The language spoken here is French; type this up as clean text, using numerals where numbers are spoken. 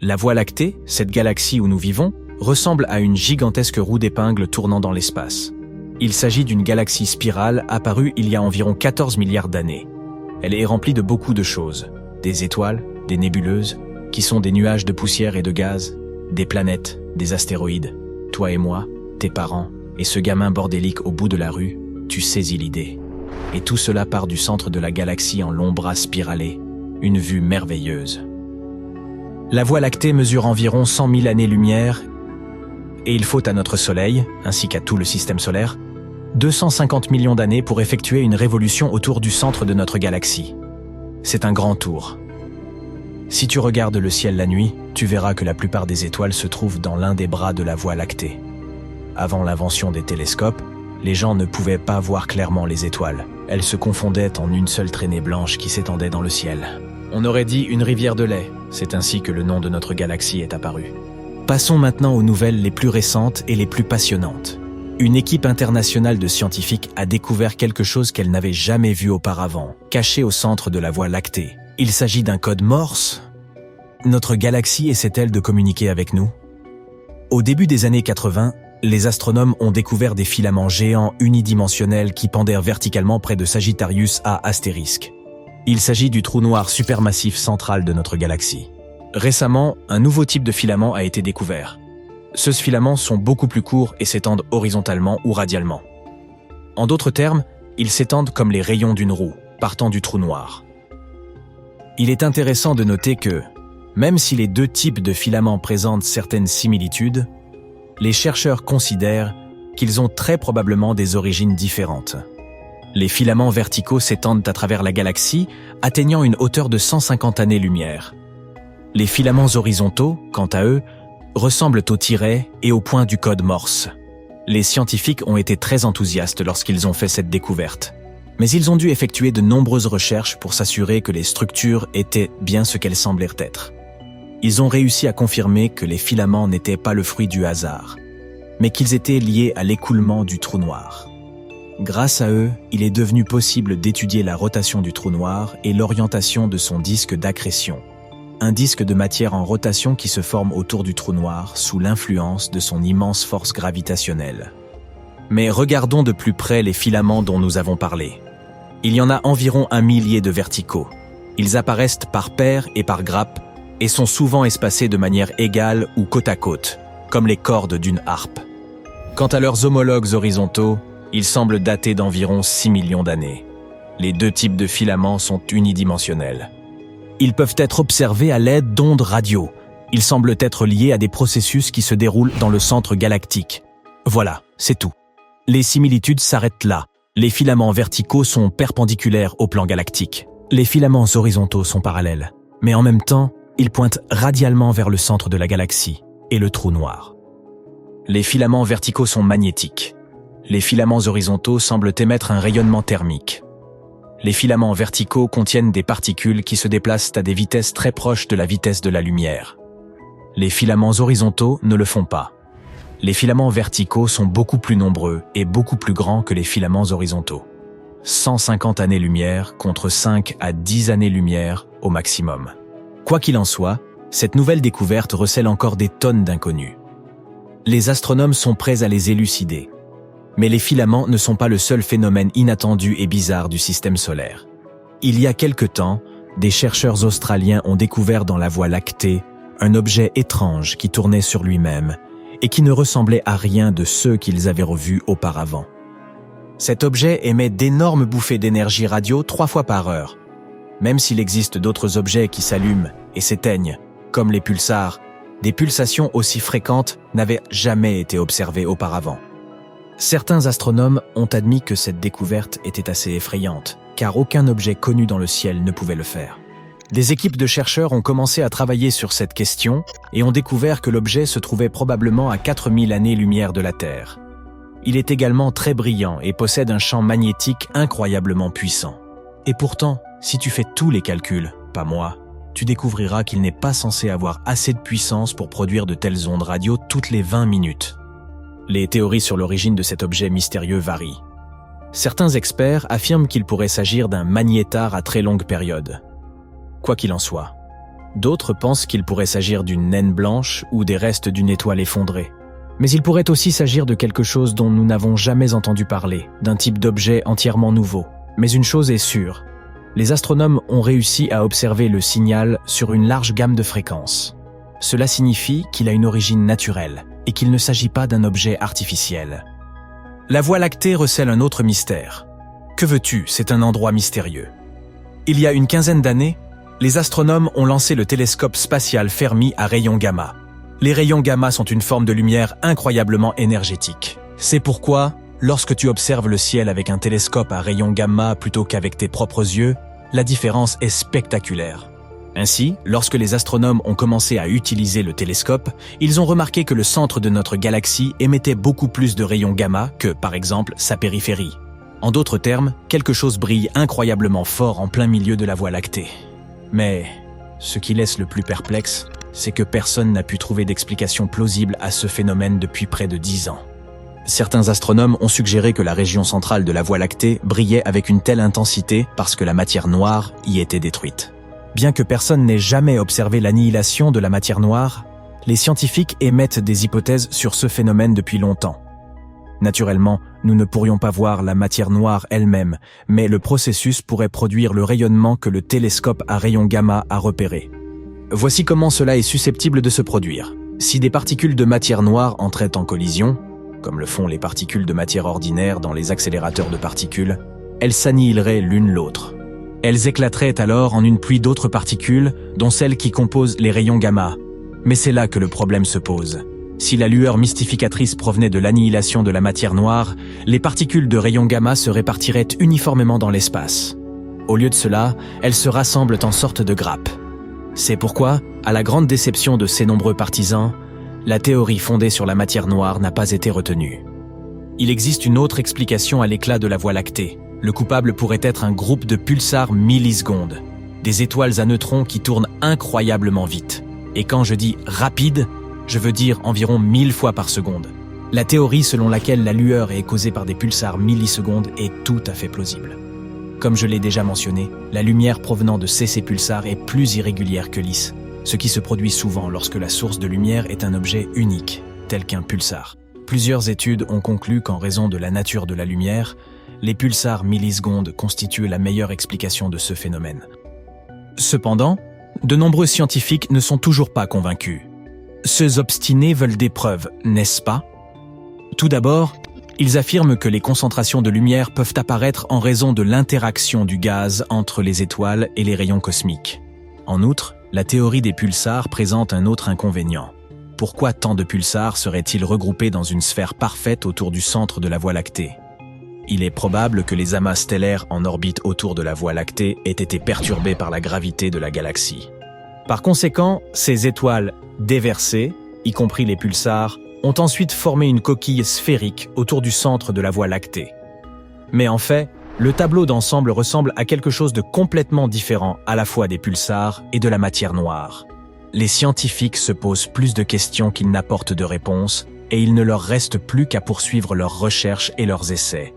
La Voie lactée, cette galaxie où nous vivons, ressemble à une gigantesque roue d'épingle tournant dans l'espace. Il s'agit d'une galaxie spirale apparue il y a environ 14 milliards d'années. Elle est remplie de beaucoup de choses. Des étoiles, des nébuleuses, qui sont des nuages de poussière et de gaz, des planètes, des astéroïdes. Toi et moi, tes parents, et ce gamin bordélique au bout de la rue, tu saisis l'idée. Et tout cela part du centre de la galaxie en longs bras spiralés, une vue merveilleuse. La Voie lactée mesure environ 100 000 années-lumière, et il faut à notre Soleil, ainsi qu'à tout le système solaire, 250 millions d'années pour effectuer une révolution autour du centre de notre galaxie. C'est un grand tour. Si tu regardes le ciel la nuit, tu verras que la plupart des étoiles se trouvent dans l'un des bras de la Voie lactée. Avant l'invention des télescopes, les gens ne pouvaient pas voir clairement les étoiles. Elles se confondaient en une seule traînée blanche qui s'étendait dans le ciel. On aurait dit une rivière de lait. C'est ainsi que le nom de notre galaxie est apparu. Passons maintenant aux nouvelles les plus récentes et les plus passionnantes. Une équipe internationale de scientifiques a découvert quelque chose qu'elle n'avait jamais vu auparavant, caché au centre de la Voie lactée. Il s'agit d'un code Morse. Notre galaxie essaie-t-elle de communiquer avec nous? Au début des années 80, les astronomes ont découvert des filaments géants unidimensionnels qui pendaient verticalement près de Sagittarius A astérisque. Il s'agit du trou noir supermassif central de notre galaxie. Récemment, un nouveau type de filament a été découvert. Ces filaments sont beaucoup plus courts et s'étendent horizontalement ou radialement. En d'autres termes, ils s'étendent comme les rayons d'une roue, partant du trou noir. Il est intéressant de noter que, même si les deux types de filaments présentent certaines similitudes, les chercheurs considèrent qu'ils ont très probablement des origines différentes. Les filaments verticaux s'étendent à travers la galaxie, atteignant une hauteur de 150 années-lumière. Les filaments horizontaux, quant à eux, ressemblent aux tirets et aux points du code Morse. Les scientifiques ont été très enthousiastes lorsqu'ils ont fait cette découverte. Mais ils ont dû effectuer de nombreuses recherches pour s'assurer que les structures étaient bien ce qu'elles semblèrent être. Ils ont réussi à confirmer que les filaments n'étaient pas le fruit du hasard, mais qu'ils étaient liés à l'écoulement du trou noir. Grâce à eux, il est devenu possible d'étudier la rotation du trou noir et l'orientation de son disque d'accrétion, un disque de matière en rotation qui se forme autour du trou noir sous l'influence de son immense force gravitationnelle. Mais regardons de plus près les filaments dont nous avons parlé. Il y en a environ 1 millier de verticaux. Ils apparaissent par paires et par grappes et sont souvent espacés de manière égale ou côte à côte, comme les cordes d'une harpe. Quant à leurs homologues horizontaux, ils semblent dater d'environ 6 millions d'années. Les deux types de filaments sont unidimensionnels. Ils peuvent être observés à l'aide d'ondes radio. Ils semblent être liés à des processus qui se déroulent dans le centre galactique. Voilà, c'est tout. Les similitudes s'arrêtent là. Les filaments verticaux sont perpendiculaires au plan galactique. Les filaments horizontaux sont parallèles. Mais en même temps, ils pointent radialement vers le centre de la galaxie et le trou noir. Les filaments verticaux sont magnétiques. Les filaments horizontaux semblent émettre un rayonnement thermique. Les filaments verticaux contiennent des particules qui se déplacent à des vitesses très proches de la vitesse de la lumière. Les filaments horizontaux ne le font pas. Les filaments verticaux sont beaucoup plus nombreux et beaucoup plus grands que les filaments horizontaux. 150 années-lumière contre 5 à 10 années-lumière au maximum. Quoi qu'il en soit, cette nouvelle découverte recèle encore des tonnes d'inconnus. Les astronomes sont prêts à les élucider. Mais les filaments ne sont pas le seul phénomène inattendu et bizarre du système solaire. Il y a quelque temps, des chercheurs australiens ont découvert dans la Voie lactée un objet étrange qui tournait sur lui-même et qui ne ressemblait à rien de ceux qu'ils avaient revus auparavant. Cet objet émet d'énormes bouffées d'énergie radio 3 fois par heure. Même s'il existe d'autres objets qui s'allument et s'éteignent, comme les pulsars, des pulsations aussi fréquentes n'avaient jamais été observées auparavant. Certains astronomes ont admis que cette découverte était assez effrayante, car aucun objet connu dans le ciel ne pouvait le faire. Des équipes de chercheurs ont commencé à travailler sur cette question et ont découvert que l'objet se trouvait probablement à 4000 années-lumière de la Terre. Il est également très brillant et possède un champ magnétique incroyablement puissant. Et pourtant, si tu fais tous les calculs, pas moi, tu découvriras qu'il n'est pas censé avoir assez de puissance pour produire de telles ondes radio toutes les 20 minutes. Les théories sur l'origine de cet objet mystérieux varient. Certains experts affirment qu'il pourrait s'agir d'un magnétar à très longue période. Quoi qu'il en soit, D'autres pensent qu'il pourrait s'agir d'une naine blanche ou des restes d'une étoile effondrée. Mais il pourrait aussi s'agir de quelque chose dont nous n'avons jamais entendu parler, d'un type d'objet entièrement nouveau. Mais une chose est sûre, les astronomes ont réussi à observer le signal sur une large gamme de fréquences. Cela signifie qu'il a une origine naturelle et qu'il ne s'agit pas d'un objet artificiel. La Voie lactée recèle un autre mystère. Que veux-tu, c'est un endroit mystérieux. Il y a une quinzaine d'années, les astronomes ont lancé le télescope spatial Fermi à rayons gamma. Les rayons gamma sont une forme de lumière incroyablement énergétique. C'est pourquoi, lorsque tu observes le ciel avec un télescope à rayons gamma plutôt qu'avec tes propres yeux, la différence est spectaculaire. Ainsi, lorsque les astronomes ont commencé à utiliser le télescope, ils ont remarqué que le centre de notre galaxie émettait beaucoup plus de rayons gamma que, par exemple, sa périphérie. En d'autres termes, quelque chose brille incroyablement fort en plein milieu de la Voie lactée. Mais, ce qui laisse le plus perplexe, c'est que personne n'a pu trouver d'explication plausible à ce phénomène depuis près de 10 ans. Certains astronomes ont suggéré que la région centrale de la Voie lactée brillait avec une telle intensité parce que la matière noire y était détruite. Bien que personne n'ait jamais observé l'annihilation de la matière noire, les scientifiques émettent des hypothèses sur ce phénomène depuis longtemps. Naturellement, nous ne pourrions pas voir la matière noire elle-même, mais le processus pourrait produire le rayonnement que le télescope à rayons gamma a repéré. Voici comment cela est susceptible de se produire. Si des particules de matière noire entraient en collision, comme le font les particules de matière ordinaire dans les accélérateurs de particules, elles s'annihileraient l'une l'autre. Elles éclateraient alors en une pluie d'autres particules, dont celles qui composent les rayons gamma. Mais c'est là que le problème se pose. Si la lueur mystificatrice provenait de l'annihilation de la matière noire, les particules de rayons gamma se répartiraient uniformément dans l'espace. Au lieu de cela, elles se rassemblent en sorte de grappes. C'est pourquoi, à la grande déception de ces nombreux partisans, la théorie fondée sur la matière noire n'a pas été retenue. Il existe une autre explication à l'éclat de la Voie lactée. Le coupable pourrait être un groupe de pulsars millisecondes, des étoiles à neutrons qui tournent incroyablement vite. Et quand je dis « rapide », je veux dire environ 1000 fois par seconde. La théorie selon laquelle la lueur est causée par des pulsars millisecondes est tout à fait plausible. Comme je l'ai déjà mentionné, la lumière provenant de ces pulsars est plus irrégulière que lisse, ce qui se produit souvent lorsque la source de lumière est un objet unique, tel qu'un pulsar. Plusieurs études ont conclu qu'en raison de la nature de la lumière, les pulsars millisecondes constituent la meilleure explication de ce phénomène. Cependant, de nombreux scientifiques ne sont toujours pas convaincus. Ceux obstinés veulent des preuves, n'est-ce pas? Tout d'abord, ils affirment que les concentrations de lumière peuvent apparaître en raison de l'interaction du gaz entre les étoiles et les rayons cosmiques. En outre, la théorie des pulsars présente un autre inconvénient. Pourquoi tant de pulsars seraient-ils regroupés dans une sphère parfaite autour du centre de la Voie lactée? Il est probable que les amas stellaires en orbite autour de la Voie lactée aient été perturbés par la gravité de la galaxie. Par conséquent, ces étoiles déversées, y compris les pulsars, ont ensuite formé une coquille sphérique autour du centre de la Voie lactée. Mais en fait, le tableau d'ensemble ressemble à quelque chose de complètement différent à la fois des pulsars et de la matière noire. Les scientifiques se posent plus de questions qu'ils n'apportent de réponses, et il ne leur reste plus qu'à poursuivre leurs recherches et leurs essais.